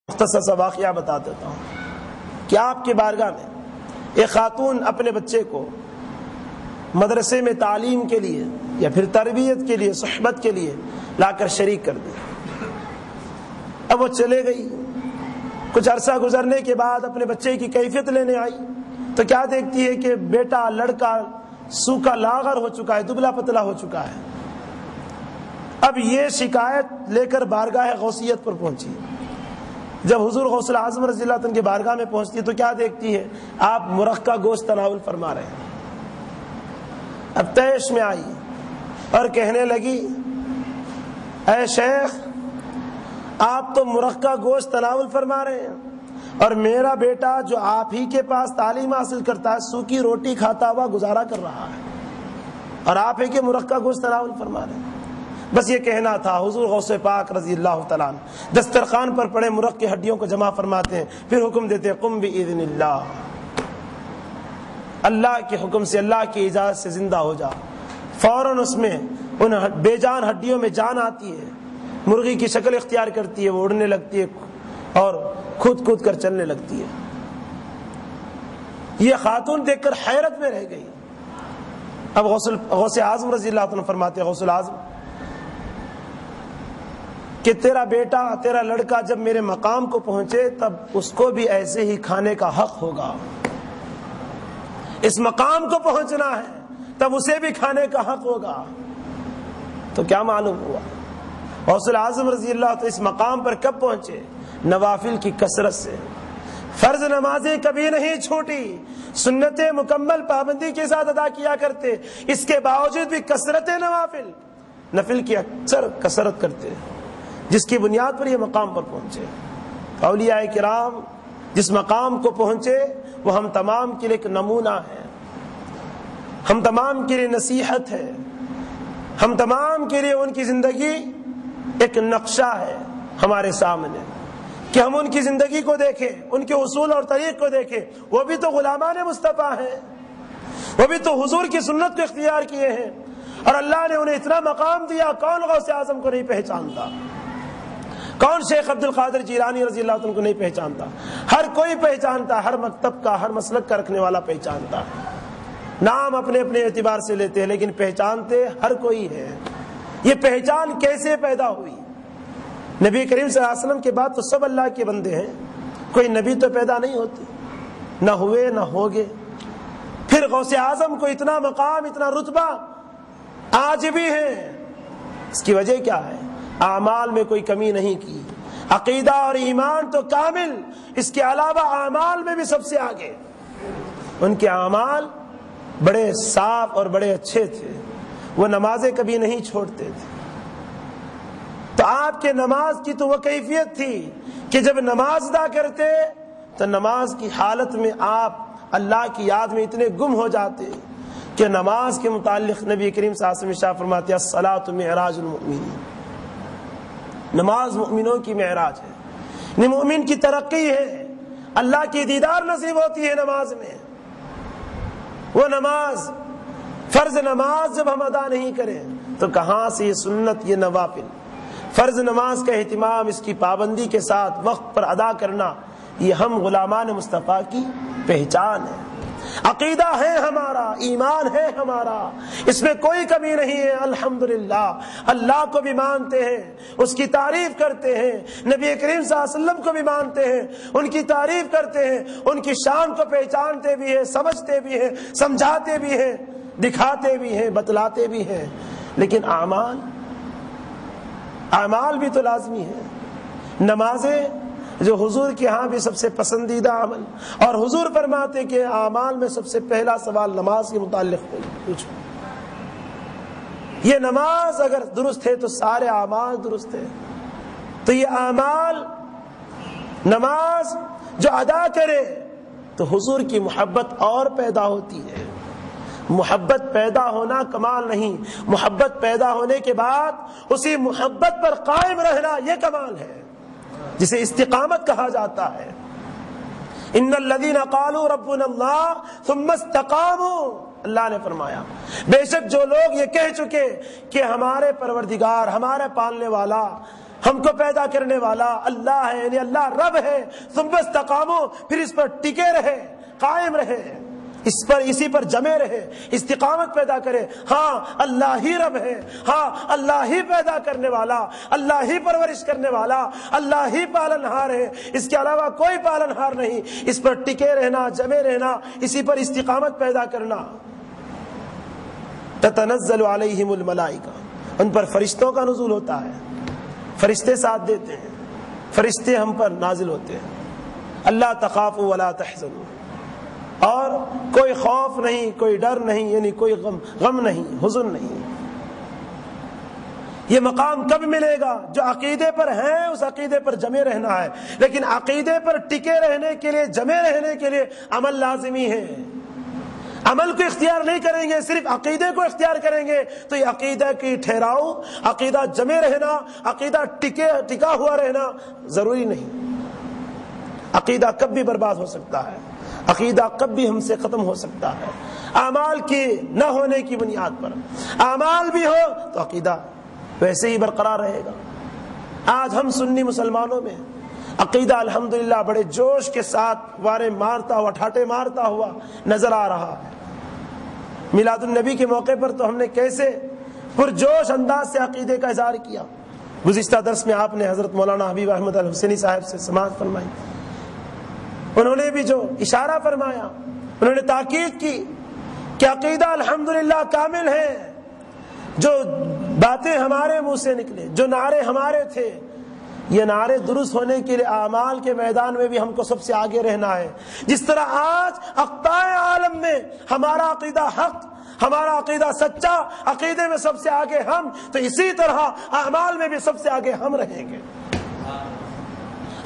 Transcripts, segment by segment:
مختصر سا واقعہ بتا دیتا ہوں کہ آپ کی بارگاہ میں ایک خاتون اپنے بچے کو مدرسے میں تعلیم کے لیے یا پھر تربیت کے لیے صحبت کے لیے لا کر شریک کر دی۔ اب وہ چلے گئی، کچھ عرصہ گزرنے کے بعد اپنے بچے کی کیفیت لینے آئی تو کیا دیکھتی ہے کہ بیٹا لڑکا سوکھا لاغر ہو چکا ہے، دبلا پتلا ہو چکا ہے۔ اب یہ شکایت لے کر بارگاہ غوثیت پر پہنچی۔ جب حضور غوث اعظم رضی اللہ عنہ کی بارگاہ میں پہنچتی ہے تو کیا دیکھتی ہے؟ آپ مرغ گوشت تناول فرما رہے ہیں۔ اب تیش میں آئی اور کہنے لگی، اے شیخ، آپ تو مرغ کا گوشت تناول فرما رہے ہیں اور میرا بیٹا جو آپ ہی کے پاس تعلیم حاصل کرتا ہے سوکھی روٹی کھاتا ہوا گزارا کر رہا ہے اور آپ ہی کے مرغ کا گوشت تناول فرما رہے ہیں۔ بس یہ کہنا تھا۔ حضور غوث پاک رضی اللہ تعالیٰ عنہ دسترخوان پر پڑے مرغ کی ہڈیوں کو جمع فرماتے ہیں، پھر حکم دیتے ہیں قم باذن اللہ، اللہ کے حکم سے، اللہ کی اجازت سے زندہ ہو جا۔ فوراً اس میں ان بے جان ہڈیوں میں جان آتی ہے، مرغی کی شکل اختیار کرتی ہے، وہ اڑنے لگتی ہے اور کود کود کر چلنے لگتی ہے۔ یہ خاتون دیکھ کر حیرت میں رہ گئی۔ اب غوث اعظم رضی اللہ عنہ فرماتے ہیں، غوث اعظم، کہ تیرا بیٹا، تیرا لڑکا جب میرے مقام کو پہنچے تب اس کو بھی ایسے ہی کھانے کا حق ہوگا۔ اس مقام کو پہنچنا ہے تب اسے بھی کھانے کا حق ہوگا۔ تو کیا معلوم ہوا؟ غوث اعظم رضی اللہ عنہ اس مقام پر کب پہنچے؟ نوافل کی کثرت سے۔ فرض نمازیں کبھی نہیں چھوٹی، سنتیں مکمل پابندی کے ساتھ ادا کیا کرتے، اس کے باوجود بھی کثرت نفل کی اکثر کثرت کرتے، جس کی بنیاد پر یہ مقام پر پہنچے۔ اولیاء کرام جس مقام کو پہنچے وہ ہم تمام کے لیے ایک نمونہ ہے، ہم تمام کے لیے نصیحت ہے، ہم تمام کے لیے ان کی زندگی ایک نقشہ ہے ہمارے سامنے، کہ ہم ان کی زندگی کو دیکھیں، ان کے اصول اور طریق کو دیکھیں۔ وہ بھی تو غلامان مصطفیٰ ہیں، وہ بھی تو حضور کی سنت کو اختیار کیے ہیں اور اللہ نے انہیں اتنا مقام دیا۔ کون غوث اعظم کو نہیں پہچانتا؟ کون شیخ عبد القادر جیلانی رضی اللہ عنہ کو نہیں پہچانتا؟ ہر کوئی پہچانتا، ہر مکتب کا، ہر مسلک کا رکھنے والا پہچانتا۔ نام اپنے اپنے اعتبار سے لیتے ہیں لیکن پہچانتے ہر کوئی ہے۔ یہ پہچان کیسے پیدا ہوئی؟ نبی کریم صلی اللہ علیہ وسلم کے بعد تو سب اللہ کے بندے ہیں، کوئی نبی تو پیدا نہیں ہوتے، نہ ہوئے نہ ہوگے۔ پھر غوث اعظم کو اتنا مقام، اتنا رتبہ آج بھی ہے، اس کی وجہ کیا ہے؟ اعمال میں کوئی کمی نہیں کی، عقیدہ اور ایمان تو کامل، اس کے علاوہ اعمال میں بھی سب سے آگے۔ ان کے اعمال بڑے صاف اور بڑے اچھے تھے، وہ نمازیں کبھی نہیں چھوڑتے تھے۔ تو آپ کے نماز کی تو وہ کیفیت تھی کہ جب نماز ادا کرتے تو نماز کی حالت میں آپ اللہ کی یاد میں اتنے گم ہو جاتے کہ نماز کے متعلق نبی کریم صلی اللہ علیہ وسلم ارشاد فرماتے ہیں الصلاۃ معراج المؤمنین، نماز مومنوں کی معراج ہے، مومن کی ترقی ہے، اللہ کی دیدار نصیب ہوتی ہے نماز میں۔ وہ نماز، فرض نماز جب ہم ادا نہیں کریں تو کہاں سے یہ سنت، یہ نوافل؟ فرض نماز کا اہتمام، اس کی پابندی کے ساتھ وقت پر ادا کرنا، یہ ہم غلامان مصطفیٰ کی پہچان ہے۔ عقیدہ ہے ہمارا، ایمان ہے ہمارا، اس میں کوئی کمی نہیں ہے۔ الحمدللہ، اللہ کو بھی مانتے ہیں، اس کی تعریف کرتے ہیں، نبی کریم صلی اللہ علیہ وسلم کو بھی مانتے ہیں، ان کی تعریف کرتے ہیں، ان کی شان کو پہچانتے بھی ہیں، سمجھتے بھی ہیں، سمجھاتے بھی ہیں، دکھاتے بھی ہیں، بتلاتے بھی ہیں۔ لیکن اعمال بھی تو لازمی ہے۔ نمازیں جو حضور کے ہاں بھی سب سے پسندیدہ عمل، اور حضور فرماتے کہ اعمال میں سب سے پہلا سوال نماز کے متعلق پوچھو۔ یہ نماز اگر درست ہے تو سارے اعمال درست ہے۔ تو یہ اعمال، نماز جو ادا کرے تو حضور کی محبت اور پیدا ہوتی ہے۔ محبت پیدا ہونا کمال نہیں، محبت پیدا ہونے کے بعد اسی محبت پر قائم رہنا یہ کمال ہے، جسے استقامت کہا جاتا ہے۔ ان الذین قالوا ربنا اللہ ثم استقاموا، اللہ نے فرمایا بے شک جو لوگ یہ کہہ چکے کہ ہمارے پروردگار، ہمارے پالنے والا ہم کو پیدا کرنے والا اللہ ہے، یعنی اللہ رب ہے، ثم استقاموا، پھر اس پر ٹکے رہے، قائم رہے، اسی پر جمے رہے، استقامت پیدا کرے۔ ہاں اللہ ہی رب ہے، ہاں اللہ ہی پیدا کرنے والا، اللہ ہی پرورش کرنے والا، اللہ ہی پالنہار ہے، اس کے علاوہ کوئی پالنہار نہیں۔ اس پر ٹکے رہنا، جمے رہنا، اسی پر استقامت پیدا کرنا۔ تتنزل علیہم الملائکہ، ان پر فرشتوں کا نزول ہوتا ہے، فرشتے ساتھ دیتے ہیں، فرشتے ہم پر نازل ہوتے ہیں۔ اللہ تخافوا ولا تحزنوا، اور کوئی خوف نہیں، کوئی ڈر نہیں، یعنی کوئی غم نہیں، حزن نہیں۔ یہ مقام کب ملے گا؟ جو عقیدے پر ہیں اس عقیدے پر جمے رہنا ہے، لیکن عقیدے پر ٹکے رہنے کے لیے، جمے رہنے کے لیے عمل لازمی ہے۔ عمل کو اختیار نہیں کریں گے، صرف عقیدے کو اختیار کریں گے تو یہ عقیدہ کی ٹھہراؤ، عقیدہ جمے رہنا، عقیدہ ٹکا ہوا رہنا ضروری نہیں۔ عقیدہ کب بھی برباد ہو سکتا ہے، عقیدہ کب بھی ہم سے ختم ہو سکتا ہے۔ اعمال کی نہ ہونے کی بنیاد پر اعمال بھی ہو تو عقیدہ ویسے ہی برقرار رہے گا۔ آج ہم سنی مسلمانوں میں عقیدہ الحمدللہ بڑے جوش کے ساتھ وارے مارتا ہوا، ٹھاٹے مارتا ہوا نظر آ رہا ہے۔ میلاد النبی کے موقع پر تو ہم نے کیسے پرجوش انداز سے عقیدے کا اظہار کیا۔ گزشتہ درس میں آپ نے حضرت مولانا حبیب احمد الحسینی صاحب سے سماعت فرمائی، انہوں نے بھی جو اشارہ فرمایا، انہوں نے تاکید کی کہ عقیدہ الحمدللہ کامل ہے۔ جو باتیں ہمارے منہ سے نکلے، جو نعرے ہمارے تھے، یہ نعرے درست ہونے کے لیے اعمال کے میدان میں بھی ہم کو سب سے آگے رہنا ہے۔ جس طرح آج اقطاع عالم میں ہمارا عقیدہ حق، ہمارا عقیدہ سچا، عقیدے میں سب سے آگے ہم، تو اسی طرح اعمال میں بھی سب سے آگے ہم رہیں گے،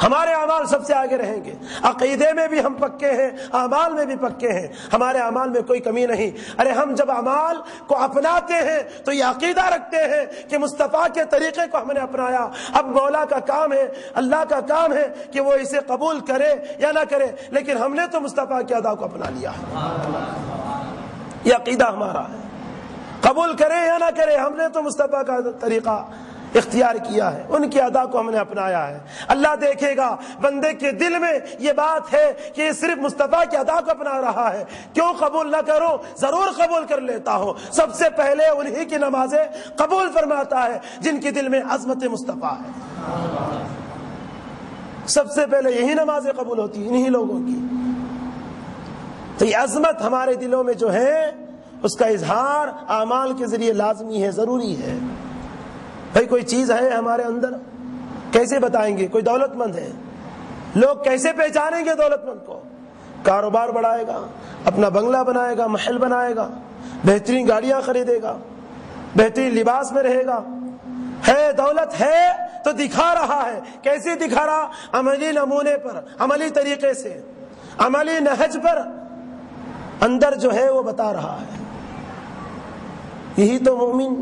ہمارے اعمال سب سے آگے رہیں گے۔ عقیدے میں بھی ہم پکے ہیں، اعمال میں بھی پکے ہیں، ہمارے اعمال میں کوئی کمی نہیں۔ ارے ہم جب اعمال کو اپناتے ہیں تو یہ عقیدہ رکھتے ہیں کہ مصطفیٰ کے طریقے کو ہم نے اپنایا، اب مولا کا کام ہے، اللہ کا کام ہے کہ وہ اسے قبول کرے یا نہ کرے، لیکن ہم نے تو مصطفیٰ کی ادا کو اپنا لیا ہے، یہ عقیدہ ہمارا ہے۔ قبول کرے یا نہ کرے، ہم نے تو مصطفیٰ کا طریقہ اختیار کیا ہے، ان کی ادا کو ہم نے اپنایا ہے۔ اللہ دیکھے گا بندے کے دل میں یہ بات ہے کہ یہ صرف مصطفیٰ کی ادا کو اپنا رہا ہے، کیوں قبول نہ کروں؟ ضرور قبول کر لیتا ہوں۔ سب سے پہلے انہی کی نمازیں قبول فرماتا ہے جن کے دل میں عظمت مصطفیٰ ہے، سب سے پہلے یہی نمازیں قبول ہوتی ہیں انہی لوگوں کی۔ تو یہ عظمت ہمارے دلوں میں جو ہے اس کا اظہار اعمال کے ذریعے لازمی ہے، ضروری ہے۔ بھائی کوئی چیز ہے ہمارے اندر، کیسے بتائیں گے؟ کوئی دولت مند ہے، لوگ کیسے پہچانیں گے دولت مند کو؟ کاروبار بڑھائے گا، اپنا بنگلہ بنائے گا، محل بنائے گا، بہترین گاڑیاں خریدے گا، بہترین لباس میں رہے گا، ہے دولت ہے تو دکھا رہا ہے۔ کیسے دکھا رہا؟ عملی نمونے پر، عملی طریقے سے، عملی نہج پر اندر جو ہے وہ بتا رہا ہے۔ یہی تو مومن